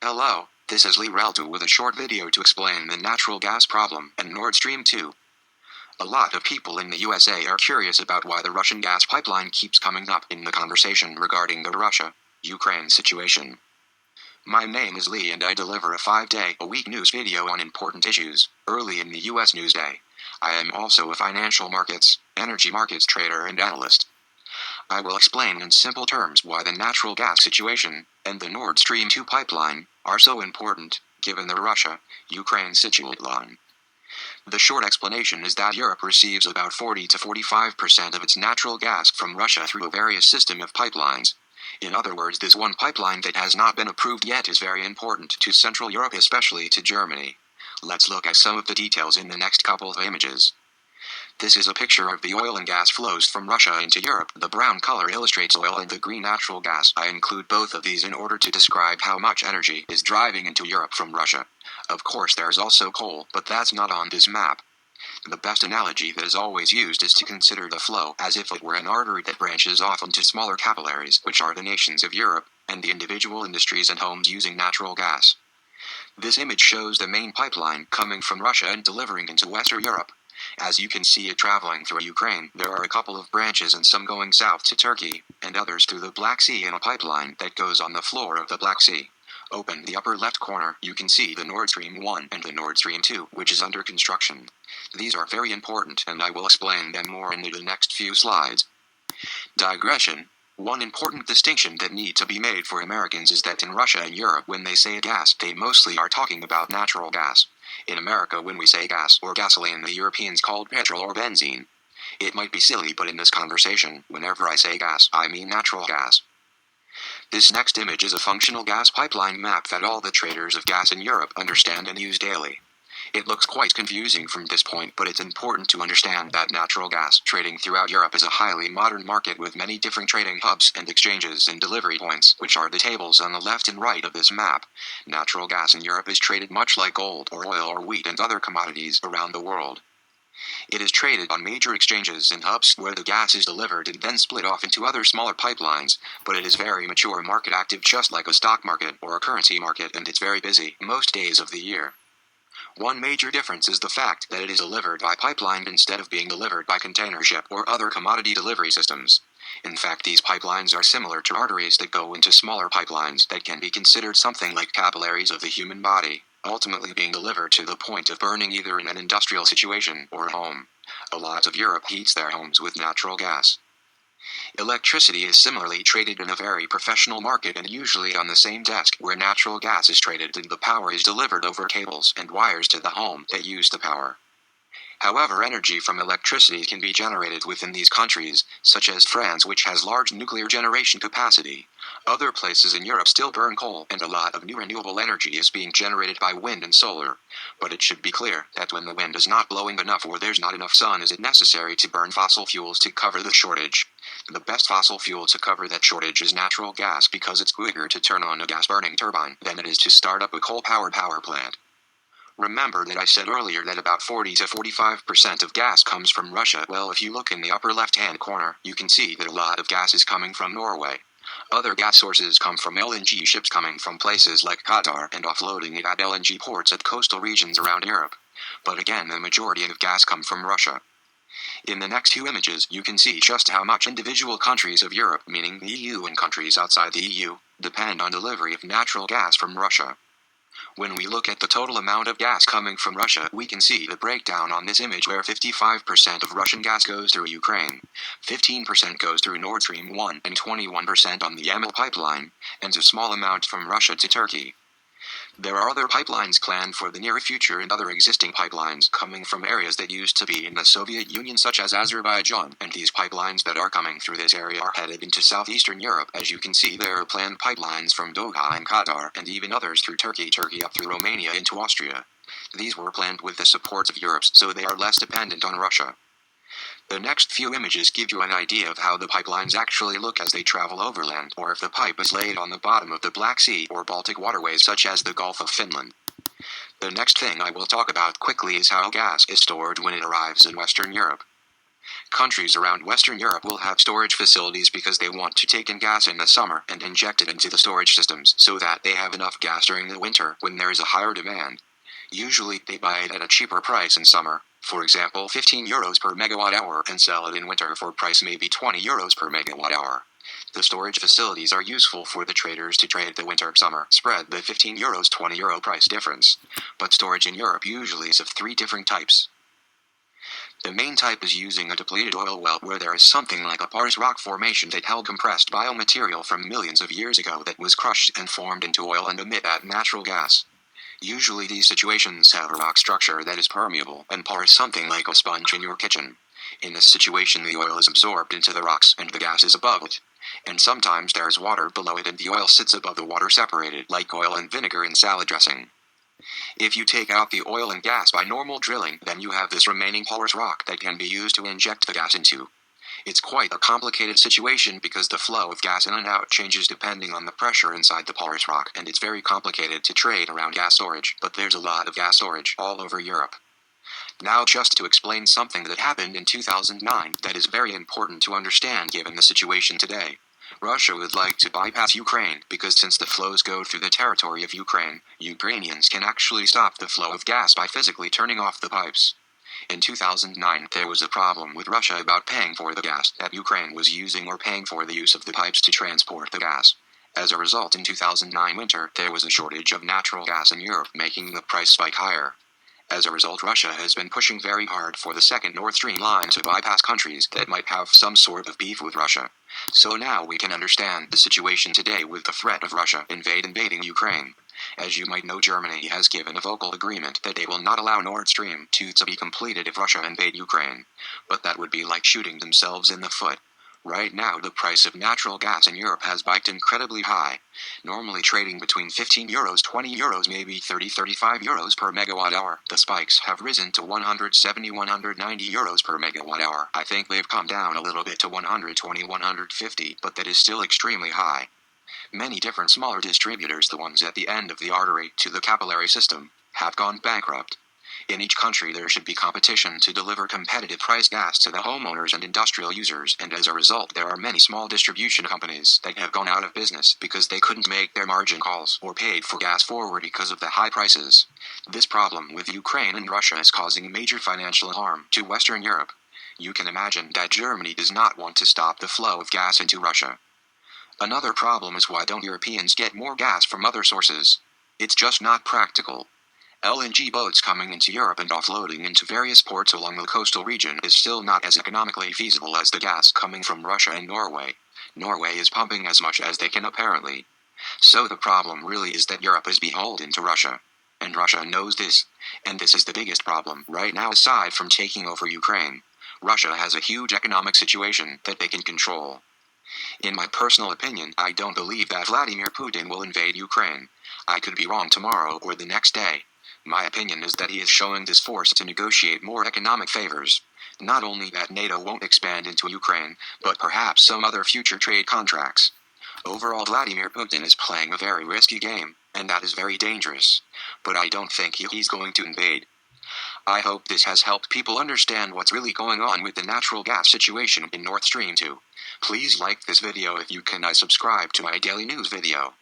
Hello, this is Lee Relto with a short video to explain the natural gas problem and Nord Stream 2. A lot of people in the USA are curious about why the Russian gas pipeline keeps coming up in the conversation regarding the Russia-Ukraine situation. My name is Lee and I deliver a 5-day-a-week news video on important issues, early in the US news day. I am also a financial markets, energy markets trader and analyst. I will explain in simple terms why the natural gas situation and the Nord Stream 2 pipeline are so important, given the Russia-Ukraine situation. The short explanation is that Europe receives about 40 to 45% of its natural gas from Russia through a various system of pipelines. In other words, this one pipeline that has not been approved yet is very important to Central Europe, especially to Germany. Let's look at some of the details in the next couple of images. This is a picture of the oil and gas flows from Russia into Europe. The brown color illustrates oil and the green natural gas. I include both of these in order to describe how much energy is driving into Europe from Russia. Of course, there's also coal, but that's not on this map. The best analogy that is always used is to consider the flow as if it were an artery that branches off into smaller capillaries, which are the nations of Europe, and the individual industries and homes using natural gas. This image shows the main pipeline coming from Russia and delivering into Western Europe. As you can see it traveling through Ukraine, there are a couple of branches and some going south to Turkey, and others through the Black Sea in a pipeline that goes on the floor of the Black Sea. Open the upper left corner, you can see the Nord Stream 1 and the Nord Stream 2, which is under construction. These are very important and I will explain them more in the next few slides. Digression. One important distinction that needs to be made for Americans is that in Russia and Europe when they say gas, they mostly are talking about natural gas. In America when we say gas or gasoline, the Europeans called petrol or benzene. It might be silly, but in this conversation, whenever I say gas, I mean natural gas. This next image is a functional gas pipeline map that all the traders of gas in Europe understand and use daily. It looks quite confusing from this point, but it's important to understand that natural gas trading throughout Europe is a highly modern market with many different trading hubs and exchanges and delivery points, which are the tables on the left and right of this map. Natural gas in Europe is traded much like gold or oil or wheat and other commodities around the world. It is traded on major exchanges and hubs where the gas is delivered and then split off into other smaller pipelines, but it is very mature market active just like a stock market or a currency market, and it's very busy most days of the year. One major difference is the fact that it is delivered by pipeline instead of being delivered by container ship or other commodity delivery systems. In fact, these pipelines are similar to arteries that go into smaller pipelines that can be considered something like capillaries of the human body, ultimately being delivered to the point of burning either in an industrial situation or a home. A lot of Europe heats their homes with natural gas. Electricity is similarly traded in a very professional market and usually on the same desk where natural gas is traded, and the power is delivered over cables and wires to the home that use the power. However, energy from electricity can be generated within these countries, such as France, which has large nuclear generation capacity. Other places in Europe still burn coal, and a lot of new renewable energy is being generated by wind and solar. But it should be clear that when the wind is not blowing enough or there's not enough sun, is it necessary to burn fossil fuels to cover the shortage. The best fossil fuel to cover that shortage is natural gas because it's quicker to turn on a gas-burning turbine than it is to start up a coal-powered power plant. Remember that I said earlier that about 40 to 45% of gas comes from Russia. Well, if you look in the upper left-hand corner, you can see that a lot of gas is coming from Norway. Other gas sources come from LNG ships coming from places like Qatar and offloading it at LNG ports at coastal regions around Europe. But again, the majority of gas come from Russia. In the next two images, you can see just how much individual countries of Europe, meaning the EU and countries outside the EU, depend on delivery of natural gas from Russia. When we look at the total amount of gas coming from Russia, we can see the breakdown on this image where 55% of Russian gas goes through Ukraine, 15% goes through Nord Stream 1 and 21% on the Yamal pipeline, and a small amount from Russia to Turkey. There are other pipelines planned for the near future and other existing pipelines coming from areas that used to be in the Soviet Union such as Azerbaijan, and these pipelines that are coming through this area are headed into southeastern Europe. As you can see, there are planned pipelines from Doha and Qatar and even others through Turkey up through Romania into Austria. These were planned with the support of Europe, so they are less dependent on Russia. The next few images give you an idea of how the pipelines actually look as they travel overland, or if the pipe is laid on the bottom of the Black Sea or Baltic waterways such as the Gulf of Finland. The next thing I will talk about quickly is how gas is stored when it arrives in Western Europe. Countries around Western Europe will have storage facilities because they want to take in gas in the summer and inject it into the storage systems so that they have enough gas during the winter when there is a higher demand. Usually they buy it at a cheaper price in summer, for example 15 euros per megawatt hour, and sell it in winter for price maybe 20 euros per megawatt hour. The storage facilities are useful for the traders to trade the winter-summer spread, the 15 euros 20 euro price difference. But storage in Europe usually is of three different types. The main type is using a depleted oil well where there is something like a porous rock formation that held compressed biomaterial from millions of years ago that was crushed and formed into oil and emit that natural gas. Usually these situations have a rock structure that is permeable and porous, something like a sponge in your kitchen. In this situation the oil is absorbed into the rocks and the gas is above it. And sometimes there is water below it and the oil sits above the water, separated like oil and vinegar in salad dressing. If you take out the oil and gas by normal drilling, then you have this remaining porous rock that can be used to inject the gas into. It's quite a complicated situation because the flow of gas in and out changes depending on the pressure inside the porous rock, and it's very complicated to trade around gas storage, but there's a lot of gas storage all over Europe. Now just to explain something that happened in 2009 that is very important to understand given the situation today. Russia would like to bypass Ukraine because since the flows go through the territory of Ukraine, Ukrainians can actually stop the flow of gas by physically turning off the pipes. In 2009 there was a problem with Russia about paying for the gas that Ukraine was using or paying for the use of the pipes to transport the gas. As a result, in 2009 winter there was a shortage of natural gas in Europe, making the price spike higher. As a result, Russia has been pushing very hard for the second Nord Stream line to bypass countries that might have some sort of beef with Russia. So now we can understand the situation today with the threat of Russia invading Ukraine. As you might know, Germany has given a vocal agreement that they will not allow Nord Stream 2 to be completed if Russia invade Ukraine. But that would be like shooting themselves in the foot. Right now the price of natural gas in Europe has spiked incredibly high, normally trading between 15 euros 20 euros maybe 30-35 euros per megawatt hour. The spikes have risen to 170-190 euros per megawatt hour. I think they've come down a little bit to 120-150, but that is still extremely high. Many different smaller distributors, the ones at the end of the artery to the capillary system, have gone bankrupt. In each country there should be competition to deliver competitive price gas to the homeowners and industrial users, and as a result there are many small distribution companies that have gone out of business because they couldn't make their margin calls or paid for gas forward because of the high prices. This problem with Ukraine and Russia is causing major financial harm to Western Europe. You can imagine that Germany does not want to stop the flow of gas into Russia. Another problem is why don't Europeans get more gas from other sources? It's just not practical. LNG boats coming into Europe and offloading into various ports along the coastal region is still not as economically feasible as the gas coming from Russia and Norway. Norway is pumping as much as they can apparently. So the problem really is that Europe is beholden to Russia. And Russia knows this. And this is the biggest problem right now aside from taking over Ukraine. Russia has a huge economic situation that they can control. In my personal opinion, I don't believe that Vladimir Putin will invade Ukraine. I could be wrong tomorrow or the next day. My opinion is that he is showing this force to negotiate more economic favors. Not only that NATO won't expand into Ukraine, but perhaps some other future trade contracts. Overall, Vladimir Putin is playing a very risky game, and that is very dangerous. But I don't think he's going to invade. I hope this has helped people understand what's really going on with the natural gas situation in Nord Stream 2. Please like this video if you can. Subscribe to my daily news video.